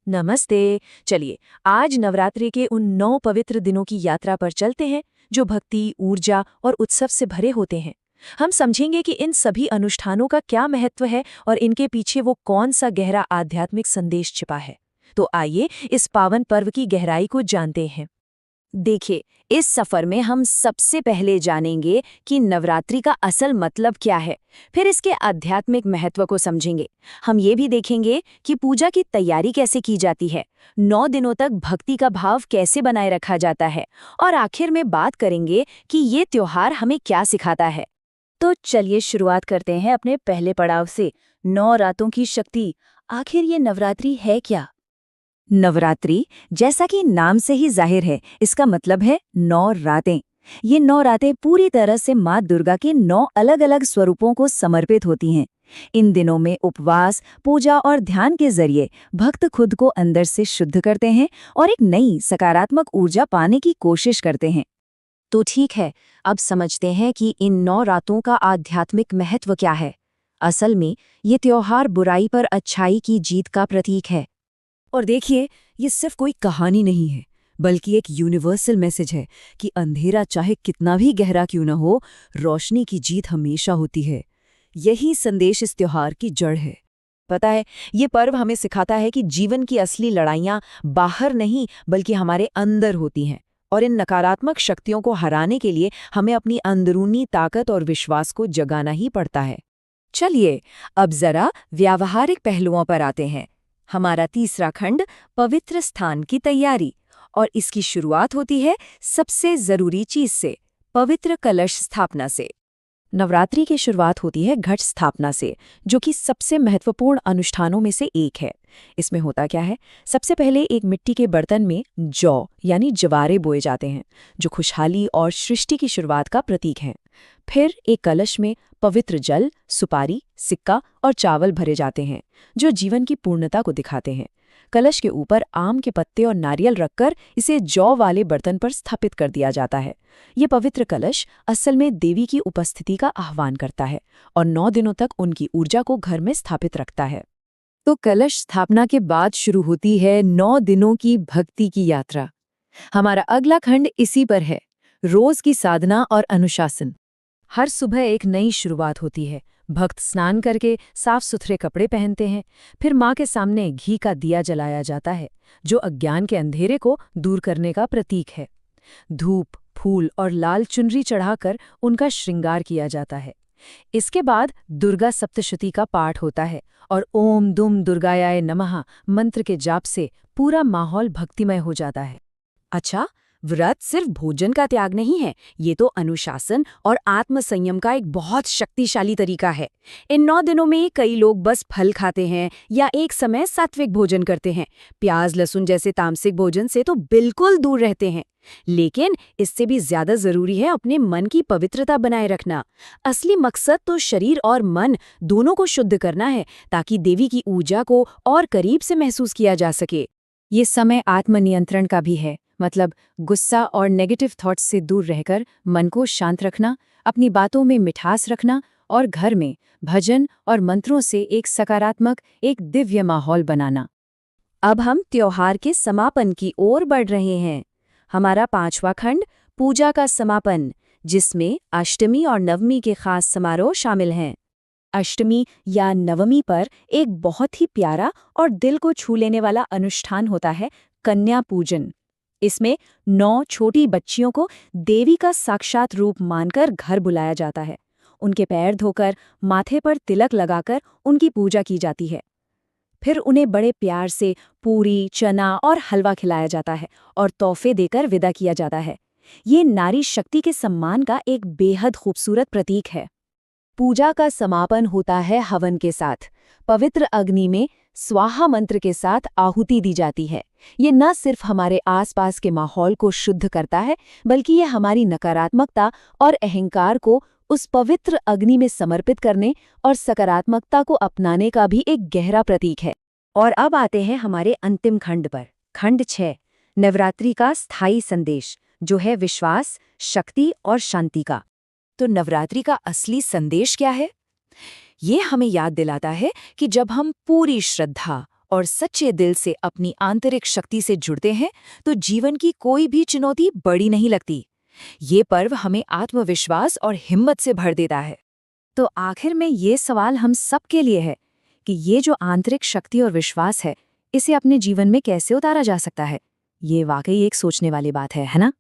नमस्ते। चलिए, आज नवरात्रि के उन 9 पवित्र दिनों की यात्रा पर चलते हैं जो भक्ति, ऊर्जा और उत्सव से भरे होते हैं। हम समझेंगे कि इन सभी अनुष्ठानों का क्या महत्व है और इनके पीछे वो कौन सा गहरा आध्यात्मिक संदेश छिपा है। तो आइए इस पावन पर्व की गहराई को जानते हैं। देखिए, इस सफर में हम सबसे पहले जानेंगे कि नवरात्रि का असल मतलब क्या है। फिर इसके आध्यात्मिक महत्व को समझेंगे। हम ये भी देखेंगे कि पूजा की तैयारी कैसे की जाती है, 9 दिनों तक भक्ति का भाव कैसे बनाए रखा जाता है, और आखिर में बात करेंगे कि ये त्योहार हमें क्या सिखाता है। तो चलिए शुरुआत करते हैं अपने पहले पड़ाव से, 9 रातों की शक्ति। आखिर ये नवरात्रि है क्या? नवरात्रि, जैसा कि नाम से ही जाहिर है, इसका मतलब है 9 रातें। ये 9 रातें पूरी तरह से माँ दुर्गा के 9 अलग-अलग स्वरूपों को समर्पित होती हैं। इन दिनों में उपवास, पूजा और ध्यान के जरिए भक्त खुद को अंदर से शुद्ध करते हैं और एक नई सकारात्मक ऊर्जा पाने की कोशिश करते हैं। तो ठीक है, अब समझते हैं कि इन 9 रातों का आध्यात्मिक महत्व क्या है। असल में ये त्योहार बुराई पर अच्छाई की जीत का प्रतीक है। और देखिए, ये सिर्फ कोई कहानी नहीं है, बल्कि एक यूनिवर्सल मैसेज है कि अंधेरा चाहे कितना भी गहरा क्यों न हो, रोशनी की जीत हमेशा होती है। यही संदेश इस त्योहार की जड़ है। पता है, ये पर्व हमें सिखाता है कि जीवन की असली लड़ाइयाँ बाहर नहीं बल्कि हमारे अंदर होती हैं, और इन नकारात्मक शक्तियों को हराने के लिए हमें अपनी अंदरूनी ताकत और विश्वास को जगाना ही पड़ता है। चलिए, अब जरा व्यावहारिक पहलुओं पर आते हैं। हमारा तीसरा खंड पवित्र स्थान की तैयारी, और इसकी शुरुआत होती है सबसे जरूरी चीज से, पवित्र कलश स्थापना से। नवरात्रि की शुरुआत होती है घट स्थापना से, जो कि सबसे महत्वपूर्ण अनुष्ठानों में से एक है। इसमें होता क्या है, सबसे पहले एक मिट्टी के बर्तन में जौ यानी जवारे बोए जाते हैं, जो खुशहाली और सृष्टि की शुरुआत का प्रतीक हैं। फिर एक कलश में पवित्र जल, सुपारी, सिक्का और चावल भरे जाते हैं, जो जीवन की पूर्णता को दिखाते हैं। कलश के ऊपर आम के पत्ते और नारियल रखकर इसे जौ वाले बर्तन पर स्थापित कर दिया जाता है। ये पवित्र कलश असल में देवी की उपस्थिति का आह्वान करता है और 9 दिनों तक उनकी ऊर्जा को घर में स्थापित रखता है। तो कलश स्थापना के बाद शुरू होती है 9 दिनों की भक्ति की यात्रा। हमारा अगला खंड इसी पर है, रोज की साधना और अनुशासन। हर सुबह एक नई शुरुआत होती है। भक्त स्नान करके साफ सुथरे कपड़े पहनते हैं। फिर माँ के सामने घी का दिया जलाया जाता है, जो अज्ञान के अंधेरे को दूर करने का प्रतीक है। धूप, फूल और लाल चुनरी चढ़ाकर उनका श्रृंगार किया जाता है। इसके बाद दुर्गा सप्तशती का पाठ होता है और ओम दुम दुर्गायाय नमः मंत्र के जाप से पूरा माहौल भक्तिमय हो जाता है। अच्छा, व्रत सिर्फ भोजन का त्याग नहीं है, ये तो अनुशासन और आत्मसंयम का एक बहुत शक्तिशाली तरीका है। इन 9 दिनों में कई लोग बस फल खाते हैं या एक समय सात्विक भोजन करते हैं। प्याज लहसुन जैसे तामसिक भोजन से तो बिल्कुल दूर रहते हैं। लेकिन इससे भी ज्यादा जरूरी है अपने मन की पवित्रता बनाए रखना। असली मकसद तो शरीर और मन दोनों को शुद्ध करना है, ताकि देवी की ऊर्जा को और करीब से महसूस किया जा सके। ये समय आत्मनियंत्रण का भी है, मतलब गुस्सा और नेगेटिव थॉट्स से दूर रहकर मन को शांत रखना, अपनी बातों में मिठास रखना और घर में भजन और मंत्रों से एक सकारात्मक, एक दिव्य माहौल बनाना। अब हम त्योहार के समापन की ओर बढ़ रहे हैं। हमारा 5वां खंड पूजा का समापन, जिसमें अष्टमी और नवमी के खास समारोह शामिल हैं। अष्टमी या नवमी पर एक बहुत ही प्यारा और दिल को छू लेने वाला अनुष्ठान होता है, कन्या पूजन। इसमें 9 छोटी बच्चियों को देवी का साक्षात रूप मानकर घर बुलाया जाता है। उनके पैर धोकर, माथे पर तिलक लगाकर उनकी पूजा की जाती है। फिर उन्हें बड़े प्यार से पूरी, चना और हलवा खिलाया जाता है और तोहफे देकर विदा किया जाता है। ये नारी शक्ति के सम्मान का एक बेहद खूबसूरत प्रतीक है। पूजा का समापन होता है हवन के साथ। पवित्र अग्नि में स्वाहा मंत्र के साथ आहुति दी जाती है। ये न सिर्फ हमारे आसपास के माहौल को शुद्ध करता है, बल्कि ये हमारी नकारात्मकता और अहंकार को उस पवित्र अग्नि में समर्पित करने और सकारात्मकता को अपनाने का भी एक गहरा प्रतीक है। और अब आते हैं हमारे अंतिम खंड पर, खंड 6, नवरात्रि का स्थायी संदेश, जो है विश्वास, शक्ति और शांति का। तो नवरात्रि का असली संदेश क्या है? ये हमें याद दिलाता है कि जब हम पूरी श्रद्धा और सच्चे दिल से अपनी आंतरिक शक्ति से जुड़ते हैं तो जीवन की कोई भी चुनौती बड़ी नहीं लगती। ये पर्व हमें आत्मविश्वास और हिम्मत से भर देता है। तो आखिर में ये सवाल हम सबके लिए है कि ये जो आंतरिक शक्ति और विश्वास है, इसे अपने जीवन में कैसे उतारा जा सकता है? ये वाकई एक सोचने वाली बात है ना?